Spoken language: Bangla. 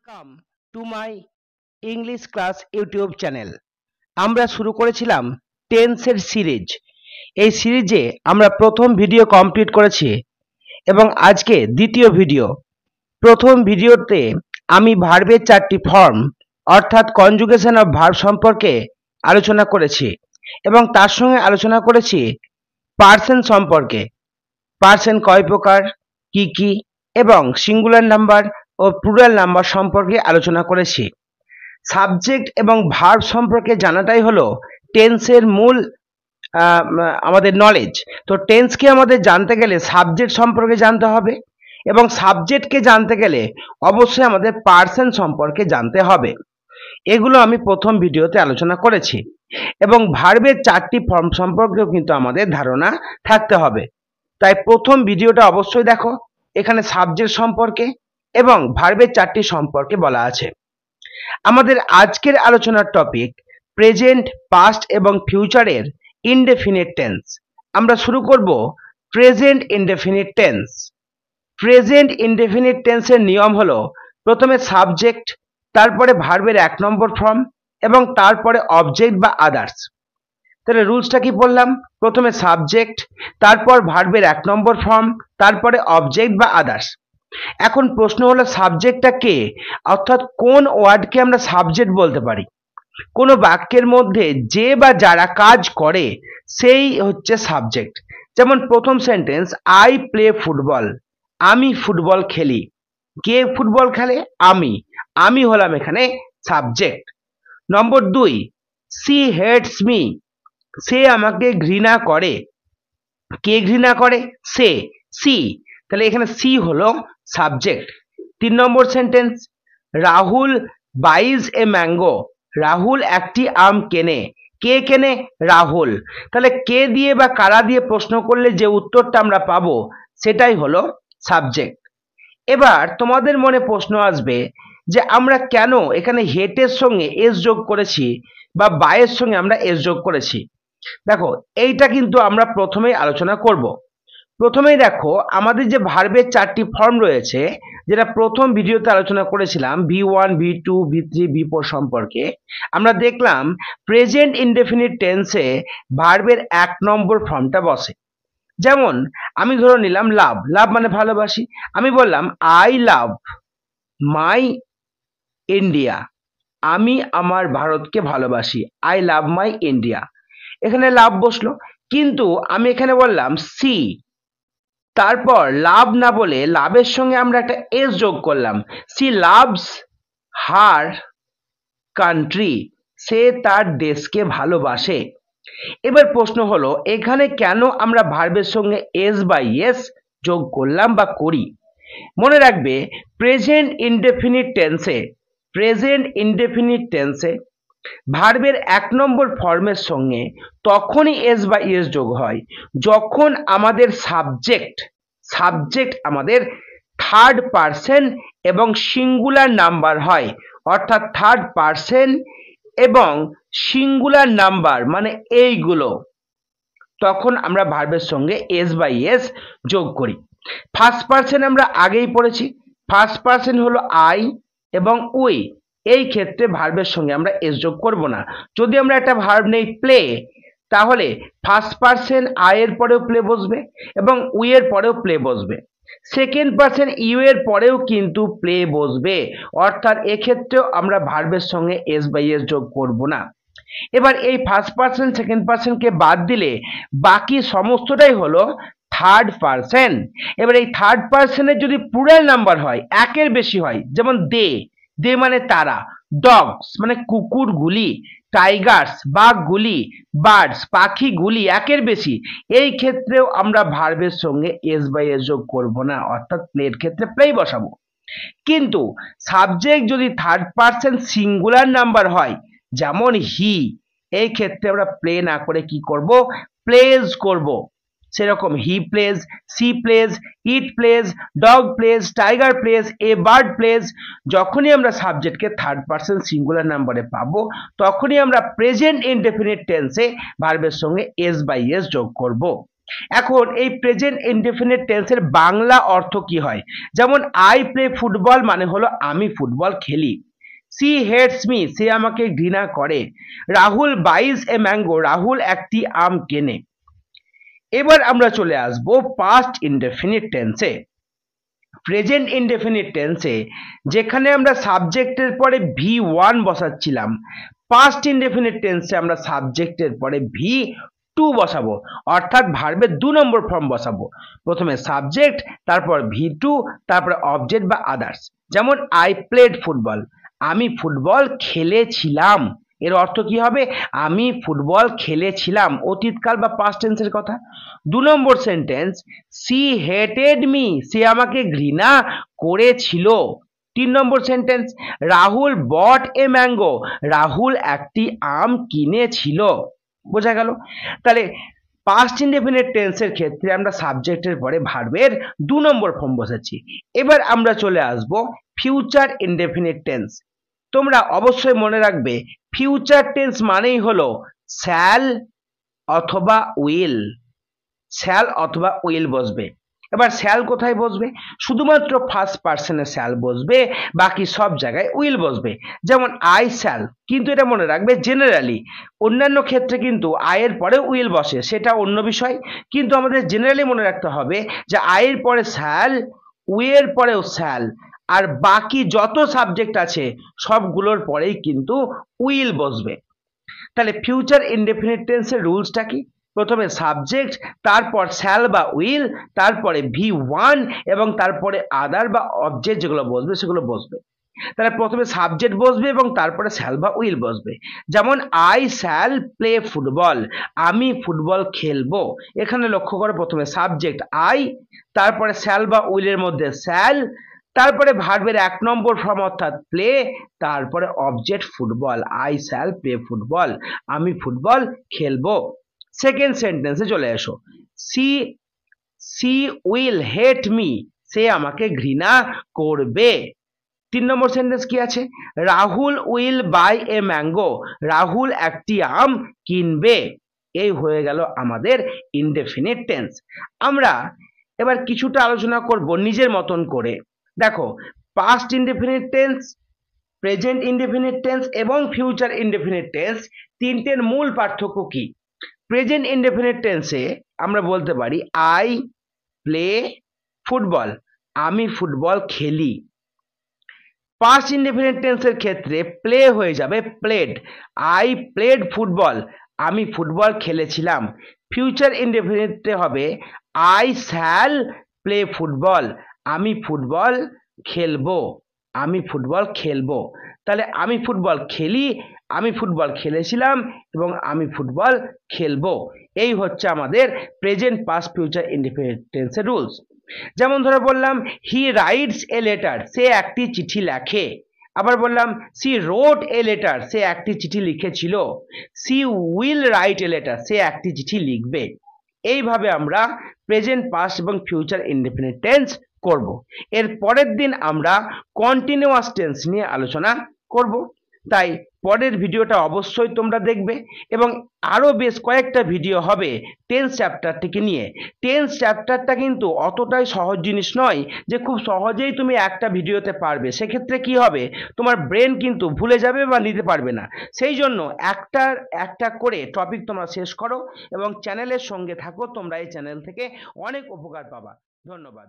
Welcome to my English class YouTube channel. আমরা শুরু করেছিলাম টেন্সের সিরিজ। এই সিরিজে আমরা প্রথম ভিডিও কমপ্লিট করেছি এবং আজকে দ্বিতীয় ভিডিও। প্রথম ভিডিওতে আমি ভার্বের চারটি ফর্ম অর্থাৎ কনজুগেশন অফ ভার্ব সম্পর্কে আলোচনা করেছি এবং তার সঙ্গে আলোচনা করেছি পার্সন সম্পর্কে। পার্সন কয় প্রকার, কি কি, এবং সিঙ্গুলার নাম্বার ও প্লুরাল নাম্বার সম্পর্কে আলোচনা করেছি। সাবজেক্ট এবং ভার্ব সম্পর্কে জানাটাই হলো টেন্সের মূল আমাদের নলেজ। তো টেন্সকে আমাদের জানতে গেলে সাবজেক্ট সম্পর্কে জানতে হবে এবং সাবজেক্টকে জানতে গেলে অবশ্যই আমাদের পার্সন সম্পর্কে জানতে হবে। এগুলো আমি প্রথম ভিডিওতে আলোচনা করেছি এবং ভার্বের চারটি ফর্ম সম্পর্কেও কিন্তু আমাদের ধারণা থাকতে হবে। তাই প্রথম ভিডিওটা অবশ্যই দেখো, এখানে সাবজেক্ট সম্পর্কে এবং ভার্বের চারটি সম্পর্কে বলা আছে। আমাদের আজকের আলোচনার টপিক প্রেজেন্ট, পাস্ট এবং ফিউচারের ইনডেফিনিট টেন্স। আমরা শুরু করব present indefinite tense. Present indefinite টেন্সের নিয়ম হলো প্রথমে সাবজেক্ট, তারপরে ভার্বের 1 নম্বর ফর্ম এবং তারপরে অবজেক্ট বা আদার্স। তাহলে রুলসটা কি বললাম? প্রথমে সাবজেক্ট, তারপর ভার্বের 1 নম্বর ফর্ম, তারপরে অবজেক্ট বা আদার্স। এখন প্রশ্ন হলো সাবজেক্টটা কে, অর্থাৎ কোন ওয়ার্ডকে আমরা সাবজেক্ট বলতে পারি? কোনো বাক্যের মধ্যে যে বা যারা কাজ করে সেই হচ্ছে সাবজেক্ট। যেমন প্রথম সেন্টেন্স, আই প্লে ফুটবল, আমি ফুটবল খেলি। কে ফুটবল খেলে? আমি হলাম এখানে সাবজেক্ট। নম্বর 2, সি হেটস মি, সে আমাকে ঘৃণা করে। কে ঘৃণা করে? সি। তাহলে এখানে সি হলো সাবজেক্ট। 3 নম্বর সেন্টেন্স, রাহুল বাইজ এ ম্যাঙ্গো, রাহুল একটি আম কেনে। কে কেনে? রাহুল। তাহলে কে দিয়ে বা কারা দিয়ে প্রশ্ন করলে যে উত্তরটা আমরা পাবো সেটাই হলো সাবজেক্ট। এবার তোমাদের মনে প্রশ্ন আসবে যে আমরা কেন এখানে হেটের সঙ্গে এস যোগ করেছি বা বাইয়ের সঙ্গে আমরা এস যোগ করেছি। দেখো, এইটা কিন্তু আমরা প্রথমেই আলোচনা করব। প্রথমেই দেখো, আমাদের যে ভার্বের চারটি ফর্ম রয়েছে, যেটা প্রথম ভিডিওতে আলোচনা করেছিলাম V1, V2, V3, V4 সম্পর্কে, আমরা দেখলাম প্রেজেন্ট ইনডেফিনিট টেন্সে ভার্বের 1 নম্বর ফর্মটা বসে। যেমন আমি ধরে নিলাম লাভ মানে ভালোবাসি। আমি বললাম আই লাভ মাই ইন্ডিয়া, আমি আমার ভারতকে ভালোবাসি। আই লাভ মাই ইন্ডিয়া, এখানে লাভ বসলো। কিন্তু আমি এখানে বললাম সি, তারপর লাভ না বলে লাভের সঙ্গে আমরা একটা এস যোগ করলাম। সি লাভস হার কান্ট্রি, সে তার দেশকে ভালোবাসে। এবার প্রশ্ন হলো এখানে কেন আমরা ভার্বের সঙ্গে এস বা ইয়েস যোগ করলাম বা করি? মনে রাখবে প্রেজেন্ট ইনডেফিনিট টেন্সে ভার্বের 1 নম্বর ফর্মের সঙ্গে তখনই এস বা ইয়েস যোগ হয় যখন আমাদের সাবজেক্ট আমাদের থার্ড পারসন এবং সিঙ্গুলার নাম্বার হয়। অর্থাৎ থার্ড পারসন এবং সিঙ্গুলার নাম্বার মানে এইগুলো, তখন আমরা ভার্বের সঙ্গে এস বা ইয়েস যোগ করি। ফার্স্ট পারসন আমরা আগেই পড়েছি, ফার্স্ট পারসন হলো আই এবং উই। এই ক্ষেত্রে ভার্বের সঙ্গে আমরা এস যোগ করব না। যদি আমরা একটা ভার্ব নেই প্লে, তাহলে ফার্স্ট পারসন আই এর পরেও প্লে বসবে এবং উই এর পরেও প্লে বসবে। সেকেন্ড পারসন ইউ এর পরেও কিন্তু প্লে বসবে। অর্থাৎ এক্ষেত্রেও আমরা ভার্বের সঙ্গে এস বা ইয়েস যোগ করব না। এবার এই ফার্স্ট পারসন সেকেন্ড পারসনকে বাদ দিলে বাকি সমস্তটাই হলো থার্ড পারসন। এবার এই থার্ড পারসনের যদি প্লুরাল নাম্বার হয়, একের বেশি হয়, যেমন দে মানে তারা, ডগস মানে কুকুরগুলি, টাইগার্স বাঘগুলি, বার্ডস পাখিগুলি, একের বেশি, এই ক্ষেত্রেও আমরা ভার্বের সঙ্গে এস বা এস যোগ করব না। অর্থাৎ প্লের ক্ষেত্রে প্লেই বসাবো। কিন্তু সাবজেক্ট যদি থার্ড পারসন সিঙ্গুলার নাম্বার হয়, যেমন হি, এই ক্ষেত্রে আমরা প্লে না করে কি করব? প্লেজ করব। সেরকম he plays, she plays, it plays, dog plays, tiger plays, a bird plays. যখনই আমরা সাবজেক্টকে থার্ড পারসন সিঙ্গুলার নাম্বারে পাবো তখনই আমরা প্রেজেন্ট ইনডেফিনিট টেন্সে ভার্বের সঙ্গে এস বা ইয়েস যোগ করব। এখন এই প্রেজেন্ট ইনডেফিনিট টেন্সের বাংলা অর্থ কি হয়? যেমন আই প্লে ফুটবল মানে হলো আমি ফুটবল খেলি। সি হেটস মি, সে আমাকে ঘৃণা করে। রাহুল বাইজ এ ম্যাঙ্গো, রাহুল একটি আম কেনে। এবার আমরা চলে আসবো পাস্ট ইনডেফিনিট টেন্সে। প্রেজেন্ট ইনডেফিনিট টেন্সে যেখানে আমরা সাবজেক্টের পরে V1 বসাচ্ছিলাম, পাস্ট ইনডেফিনিট টেন্সে আমরা সাবজেক্টের পরে V2 বসাবো, অর্থাৎ ভার্বের 2 নম্বর ফর্ম বসাবো। প্রথমে সাবজেক্ট, তারপর V2, তারপরে অবজেক্ট বা আদার্স। যেমন আই প্লেড ফুটবল, আমি ফুটবল খেলেছিলাম। এর অর্থ কি হবে? আমি ফুটবল খেলেছিলাম, অতীতকাল বা পাস্ট টেন্সের কথা। 2 number sentence, she hated me, সে আমাকে ঘৃণা করেছিল। 3 number sentence, Rahul bought a mango, Rahul একটি আম কিনেছিল। বোঝা গেল? তাহলে পাস্ট ইনডেফিনিট টেন্সের ক্ষেত্রে আমরা সাবজেক্টের পরে ভার্বের 2 নম্বর ফর্ম বসাচ্ছি। এবার আমরা চলে আসব ফিউচার ইনডেফিনিট টেন্স। তোমরা অবশ্যই মনে রাখবে, ফিউচার টেন্স মানেই হলো শ্যাল অথবা উইল। শ্যাল অথবা উইল বসবে। এবার শ্যাল কোথায় বসবে? শুধুমাত্র ফার্স্ট পার্সনে শ্যাল বসবে, বাকি সব জায়গায় উইল বসবে। যেমন আই শ্যাল, কিন্তু এটা মনে রাখবে জেনারেলি। অন্যান্য ক্ষেত্রে কিন্তু আয়ের পরে উইল বসে, সেটা অন্য বিষয়। কিন্তু আমাদের জেনারেলি মনে রাখতে হবে যে আয়ের পরে শ্যাল, উইলের পরেও শ্যাল, আর বাকি যত সাবজেক্ট আছে সবগুলোর পরেই কিন্তু উইল বসবে। তাহলে ফিউচার ইনডেফিনিট টেন্সের রুলসটা কি? প্রথমে সাবজেক্ট, তারপর শ্যাল বা উইল, তারপরে V1 এবং তারপরে আদার বা অবজেক্ট যেগুলো বসবে সেগুলো বসবে। তাহলে প্রথমে সাবজেক্ট বসবে এবং তারপরে শ্যাল বা উইল বসবে। যেমন আই শ্যাল প্লে ফুটবল, আমি ফুটবল খেলবো। এখানে লক্ষ্য করো, প্রথমে সাবজেক্ট আই, তারপরে শ্যাল বা উইলের মধ্যে শ্যাল, তারপরে ভার্বের 1 নম্বর ফর্ম অর্থাৎ প্লে, তারপরে object football, I shall play football, আমি ফুটবল খেলবো। সেকেন্ড সেন্টেন্সে চলে এসো, she she will hate me, সে আমাকে ঘৃণা করবে। 3 নম্বর সেন্টেন্স কি আছে? Rahul will buy a mango, Rahul একটি আম কিনবে। এই হয়ে গেল আমাদের ইনডেফিনিট টেন্স। আমরা এবার কিছুটা আলোচনা করব নিজের মতন করে। দেখো, past indefinite tense, present indefinite tense এবং ফিউচার ইনডেফিনিট টেন্স তিনটের মূল পার্থক্য কি? প্রেজেন্ট ইনডেফিনিট টেন্সে আমরা বলতে পারি আই প্লে ফুটবল, আমি ফুটবল খেলি। পাস্ট ইনডেফিনিট টেন্সের ক্ষেত্রে প্লে হয়ে যাবে প্লেড, আই প্লেড ফুটবল, আমি ফুটবল খেলেছিলাম। ফিউচার ইনডেফিনিটে হবে আই শ্যাল প্লে ফুটবল, আমি ফুটবল খেলবো, আমি ফুটবল খেলবো। তাহলে আমি ফুটবল খেলি, আমি ফুটবল খেলেছিলাম এবং আমি ফুটবল খেলবো। এই হচ্ছে আমাদের প্রেজেন্ট পাস্ট ফিউচার ইনডেফিনিট টেন্সের রুলস। যেমন ধরে বললাম হি রাইটস এ লেটার, সে একটি চিঠি লেখে। আবার বললাম সি রোট এ লেটার, সে একটি চিঠি লিখেছিল। She will write a letter, সে একটি চিঠি লিখবে। এইভাবে আমরা প্রেজেন্ট পাস্ট এবং ফিউচার ইনডেফিনিট টেন্স করব। এর পরের দিন আমরা কন্টিনিউয়াস টেন্স নিয়ে আলোচনা করব। তাই পরের ভিডিওটা অবশ্যই তোমরা দেখবে এবং আরো বেশ কয়েকটা ভিডিও হবে টেন্স চ্যাপ্টারটিকে নিয়ে। টেন্স চ্যাপ্টারটা কিন্তু অতটাই সহজ জিনিস নয় যে খুব সহজেই তুমি একটা ভিডিওতে পারবে। সেক্ষেত্রে কি হবে, তোমার ব্রেন কিন্তু ভুলে যাবে বা নিতে পারবে না। সেই জন্য একটা করে টপিক তোমরা শেষ করো এবং চ্যানেলের সঙ্গে থাকো, তোমরা এই চ্যানেল থেকে অনেক উপকার পাবা। ধন্যবাদ।